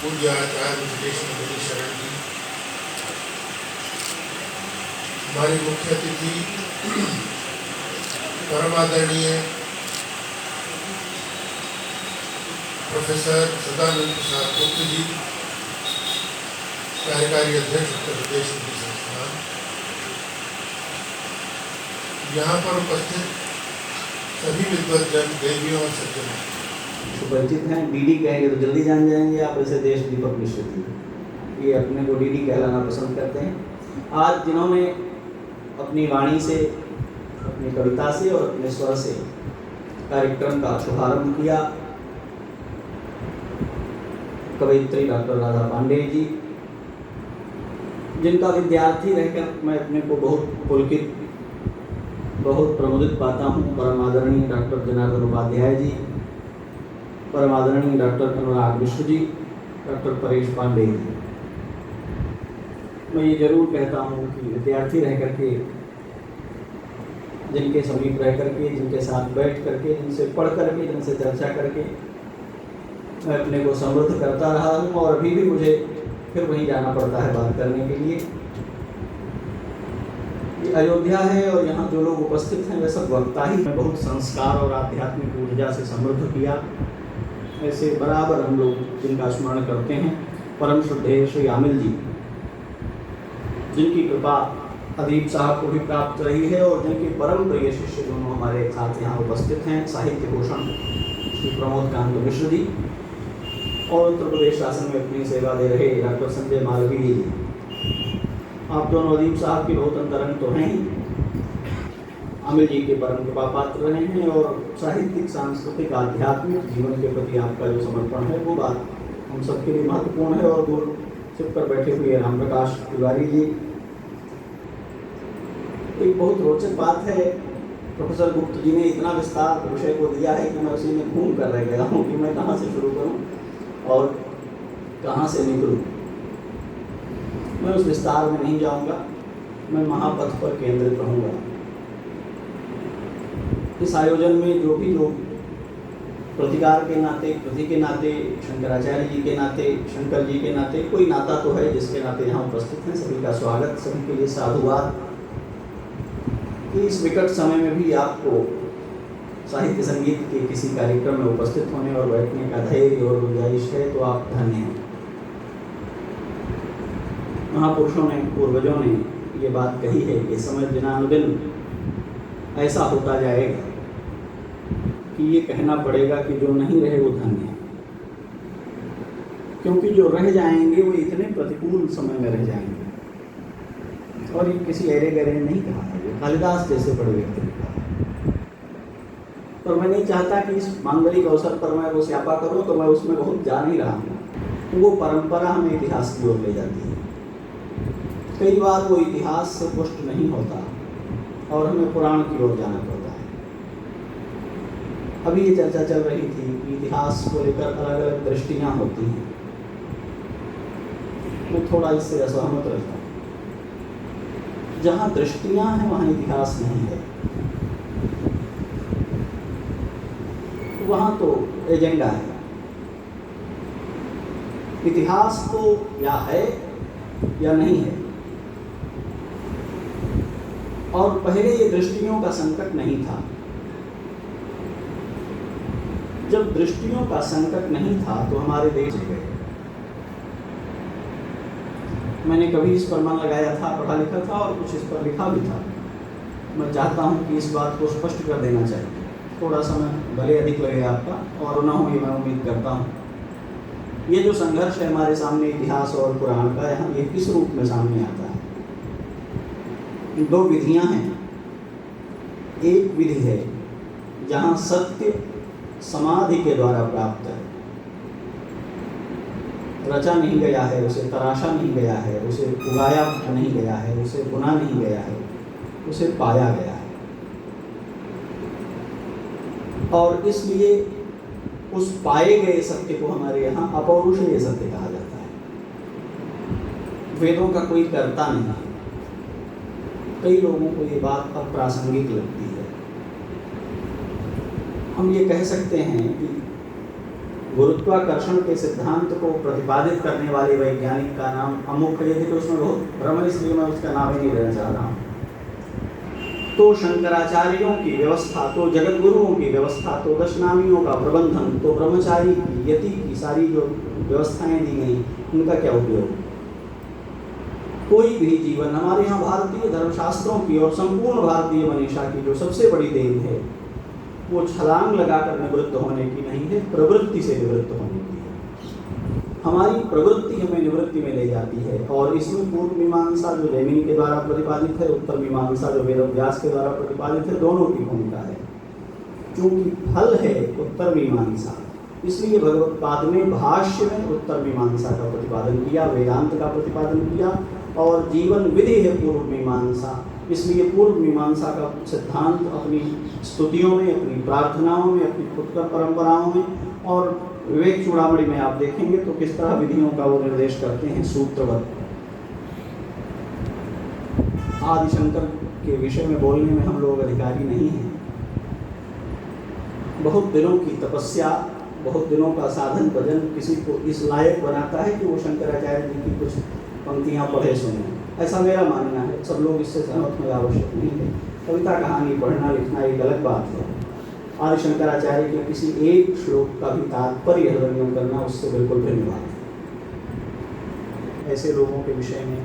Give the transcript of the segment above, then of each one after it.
पूज्य आचार्य विशेष मुनि शरण जी, हमारी मुख्य अतिथि परम आदरणीय प्रोफेसर सदानंद प्रसाद गुप्त जी, कार्यकारी अध्यक्ष उत्तर प्रदेश हिंदी संस्थान, यहाँ पर उपस्थित सभी विद्वज्जन, देवियों और सज्जनों, परिचित हैं। डीडी कहेंगे तो जल्दी जान जाएंगे आप। ऐसे देश दीपक मिश्र जी, ये अपने को डीडी कहलाना पसंद करते हैं। आज जिन्होंने अपनी वाणी से, अपनी कविता से और अपने स्वर से कार्यक्रम का शुभारंभ किया, कवयित्री डॉक्टर राधा पांडे जी, जिनका विद्यार्थी रहकर मैं अपने को बहुत पुलकित, बहुत प्रमुदित पाता हूँ। परम आदरणीय डॉक्टर जनार्दन उपाध्याय जी, परम आदरणीय डॉक्टर अनुराग मिश्र जी, डॉक्टर परेश पांडे जी। मैं ये जरूर कहता हूँ कि विद्यार्थी रह करके, जिनके समीप रह करके, जिनके साथ बैठ करके, जिनसे पढ़ करके, जिनसे चर्चा करके मैं अपने को समृद्ध करता रहा हूँ और अभी भी मुझे फिर वहीं जाना पड़ता है बात करने के लिए। ये अयोध्या है और यहाँ जो लोग उपस्थित हैं वे सब वक्ता ही हैं। बहुत संस्कार और आध्यात्मिक ऊर्जा से समृद्ध किया। ऐसे बराबर हम लोग जिनका स्मरण करते हैं, परम श्रद्धेय श्री आमिल जी, जिनकी कृपा अदीप साहब को भी प्राप्त रही है और जिनके परम प्रिय शिष्य दोनों हमारे साथ यहाँ उपस्थित हैं, साहित्य भूषण श्री प्रमोद कांत मिश्र जी और उत्तर प्रदेश शासन में अपनी सेवा दे रहे डॉक्टर संजय मालवीय जी। आप दोनों अदीप साहब के बहुत अंतरंग तो हैं ही, अमिल जी के परम कृपा पात्र रहे हैं और साहित्यिक, सांस्कृतिक, आध्यात्मिक जीवन के प्रति आपका जो समर्पण है वो बात हम सबके लिए महत्वपूर्ण है। और दूर छिप कर बैठे हुए राम प्रकाश तिवारी जी, एक बहुत रोचक बात है, प्रोफेसर गुप्त जी ने इतना विस्तार विषय को दिया है कि मैं उसी में घूम कर रह गया हूँ कि मैं कहाँ से शुरू करूँ और कहाँ से निकलूँ। मैं उस विस्तार में नहीं जाऊँगा, मैं महापथ पर केंद्रित रहूँगा। इस आयोजन में जो भी लोग प्रतिकार के नाते, प्रति के नाते, शंकराचार्य जी के नाते, शंकर जी के नाते, कोई नाता तो है जिसके नाते यहाँ उपस्थित हैं, सभी का स्वागत, सभी के लिए साधुवाद कि इस विकट समय में भी आपको साहित्य संगीत के किसी कार्यक्रम में उपस्थित होने और बैठने का धैर्य और गुंजाइश है तो आप धन्य हैं। महापुरुषों ने, पूर्वजों ने ये बात कही है कि समय दिनानुदिन ऐसा होता जाएगा कि ये कहना पड़ेगा कि जो नहीं रहे वो धन्य है, क्योंकि जो रह जाएंगे वो इतने प्रतिकूल समय में रह जाएंगे। और ये किसी ऐरे गहरे ने नहीं कहा है, कालिदास जैसे बड़े व्यक्ति ने कहा। और मैं नहीं चाहता कि इस मांगलिक अवसर पर मैं वो स्यापा करूं, तो मैं उसमें बहुत जा नहीं रहा हूँ। तो वो परंपरा हमें इतिहास की ओर ले जाती है। कई बार वो इतिहास से पुष्ट नहीं होता और हमें पुराण की ओर जाना पड़ता है। अभी ये चर्चा चल रही थी कि इतिहास को लेकर अलग अलग दृष्टियाँ होती हैं, मैं थोड़ा इससे असहमत रहता हूँ। जहाँ दृष्टियाँ हैं वहाँ इतिहास नहीं है, वहाँ तो एजेंडा है। इतिहास तो या है या नहीं है। और पहले ये दृष्टियों का संकट नहीं था। जब दृष्टियों का संकट नहीं था तो हमारे देश गए। मैंने कभी इस पर मन लगाया था, पढ़ा लिखा था और कुछ इस पर लिखा भी था। मैं चाहता हूँ कि इस बात को स्पष्ट कर देना चाहिए। थोड़ा समय भले अधिक लगे आपका और न हो ये मैं उम्मीद करता हूँ। ये जो संघर्ष है हमारे सामने इतिहास और पुराण का, यहाँ ये किस रूप में सामने आता है? दो विधियां हैं। एक विधि है जहां सत्य समाधि के द्वारा प्राप्त है, रचा नहीं गया है, उसे तराशा नहीं गया है, उसे उगाया नहीं गया है, उसे बुना नहीं गया है, उसे पाया गया है। और इसलिए उस पाए गए सत्य को हमारे यहाँ अपौरुषेय सत्य कहा जाता है। वेदों का कोई कर्ता नहीं है। कई लोगों को ये बात अप्रासंगिक लगती है। हम ये कह सकते हैं कि गुरुत्वाकर्षण के सिद्धांत को प्रतिपादित करने वाले वैज्ञानिक का नाम अमुक है, तो उसमें बहुत भ्रम है, इसलिए मैं उसका नाम ही नहीं लेना चाह रहा हूँ। तो शंकराचार्यों की व्यवस्था, तो जगत गुरुओं की व्यवस्था, तो दशनामियों का प्रबंधन, तो ब्रह्मचारी की, यति की सारी जो व्यवस्थाएं दी गई, उनका क्या उपयोग? कोई भी जीवन, हमारे यहाँ भारतीय धर्मशास्त्रों की और संपूर्ण भारतीय मनीषा की जो सबसे बड़ी देन है, वो छलांग लगाकर निवृत्त होने की नहीं है, प्रवृत्ति से निवृत्त होने की है। हमारी प्रवृत्ति हमें निवृत्ति में ले जाती है, और इसमें पूर्व मीमांसा जो जैमिनी के द्वारा प्रतिपादित है, उत्तर मीमांसा जो वेदव्यास के द्वारा प्रतिपादित है, दोनों की भूमिका है। क्योंकि फल है उत्तर मीमांसा, इसलिए भगवत्पाद ने भाष्य में उत्तर मीमांसा का प्रतिपादन किया, वेदांत का प्रतिपादन किया, और जीवन विधि है पूर्व मीमांसा, इसलिए पूर्व मीमांसा का सिद्धांत अपनी स्तुतियों में, अपनी प्रार्थनाओं में, अपनी उत्तर परंपराओं में, और विवेक चूड़ामणि में आप देखेंगे तो किस तरह विधियों का वो निर्देश करते हैं सूत्रवत। आदिशंकर के विषय में बोलने में हम लोग अधिकारी नहीं हैं। बहुत दिनों की तपस्या, बहुत दिनों का साधन भजन किसी को इस लायक बनाता है कि वो शंकराचार्य जी की कुछ पंक्तियाँ पढ़े सुने, ऐसा मेरा मानना है। सब लोग इससे सहमत होना आवश्यक नहीं है। कविता कहानी पढ़ना लिखना एक अलग बात है। आदि शंकराचार्य के किसी एक श्लोक का भी तात्पर्य हृदयंगम करना उससे बिल्कुल भिन्न बात है। ऐसे लोगों के विषय में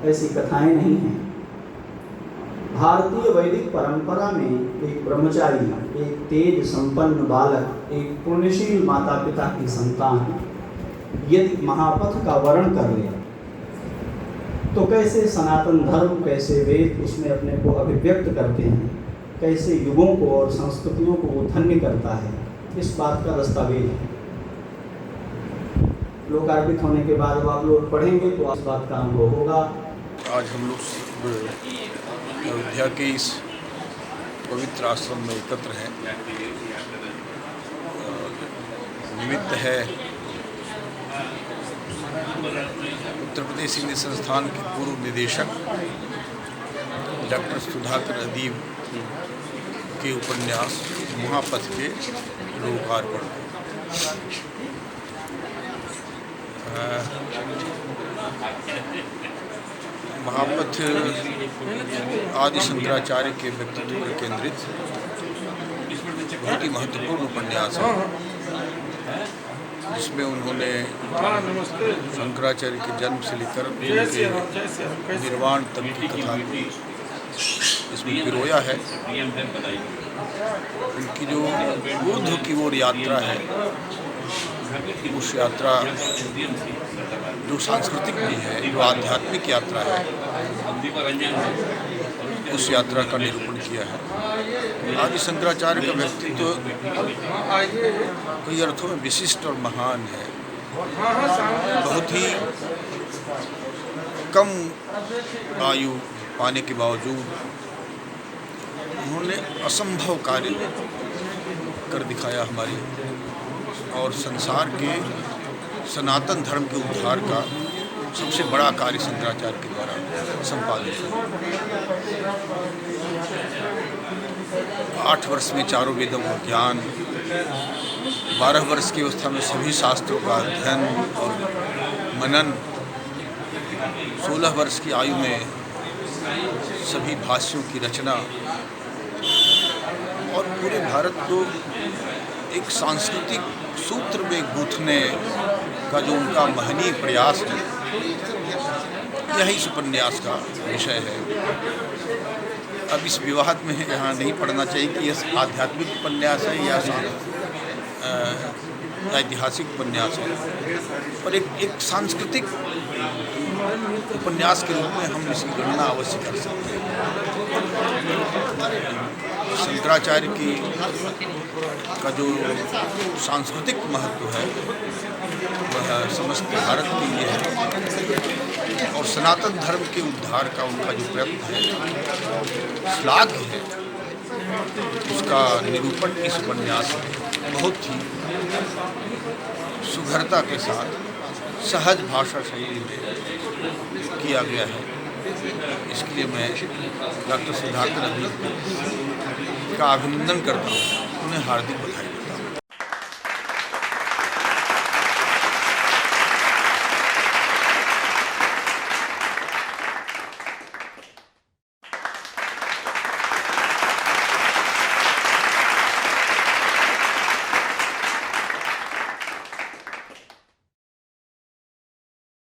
ऐसी कथाएं नहीं हैं। भारतीय वैदिक परंपरा में एक ब्रह्मचारी, एक तेज संपन्न बालक, एक पुण्यशील माता पिता की संतान यदि महापथ का वर्ण कर ले तो कैसे सनातन धर्म, कैसे वेद उसमें अपने को अभिव्यक्त करते हैं, कैसे युगों को और संस्कृतियों को वो धन्य करता है, इस बात का दस्तावेज है। लोकार्पित होने के बाद आप लोग पढ़ेंगे तो इस बात का अनुभव होगा। आज हम लोग अयोध्या के इस पवित्र आश्रम में एकत्र हैं। निमित्त है उत्तर प्रदेश हिंदी संस्थान के पूर्व निदेशक डॉक्टर सुधाकर अदीब के उपन्यास महापथ के लोकार्पण। महापथ आदि शंकराचार्य के व्यक्तित्व पर केंद्रित बहुत ही महत्वपूर्ण उपन्यास है, जिसमें उन्होंने शंकराचार्य के जन्म से लेकर उनके निर्वाण तक की कथा को इसमें पिरोया है। उनकी जो ऊर्ध्व की ओर यात्रा है, उस यात्रा जो सांस्कृतिक भी है, जो आध्यात्मिक यात्रा है, उस यात्रा का निरूपण किया है। आदि शंकराचार्य का व्यक्तित्व कई अर्थों में विशिष्ट और महान है। बहुत ही कम आयु पाने के बावजूद उन्होंने असंभव कार्य कर दिखाया हमारी, और संसार के सनातन धर्म के उद्धार का सबसे बड़ा कार्य शंकराचार्य के द्वारा संपादित है। 8 वर्ष में चारों वेदों का ज्ञान, 12 वर्ष की अवस्था में सभी शास्त्रों का अध्ययन और मनन, 16 वर्ष की आयु में सभी भाष्यों की रचना, और पूरे भारत को एक सांस्कृतिक सूत्र में गूंथने का जो उनका महनीय प्रयास है, यही इस उपन्यास का विषय है। अब इस विवाद में यहाँ नहीं पढ़ना चाहिए कि यह आध्यात्मिक उपन्यास है या ऐतिहासिक उपन्यास है, पर एक सांस्कृतिक उपन्यास के रूप में हम इसकी गणना अवश्य कर सकते हैं। शंकराचार्य की का जो सांस्कृतिक महत्व है वह समस्त भारत के लिए है, और सनातन धर्म के उद्धार का उनका जो प्रयत्न है श्लाघ्य है। उसका निरूपण इस उपन्यास में बहुत ही सुघरता के साथ सहज भाषा शैली में किया गया है। इसके लिए मैं डॉक्टर सुधाकर अदीब का अभिनंदन करता हूँ, उन्हें हार्दिक बधाई।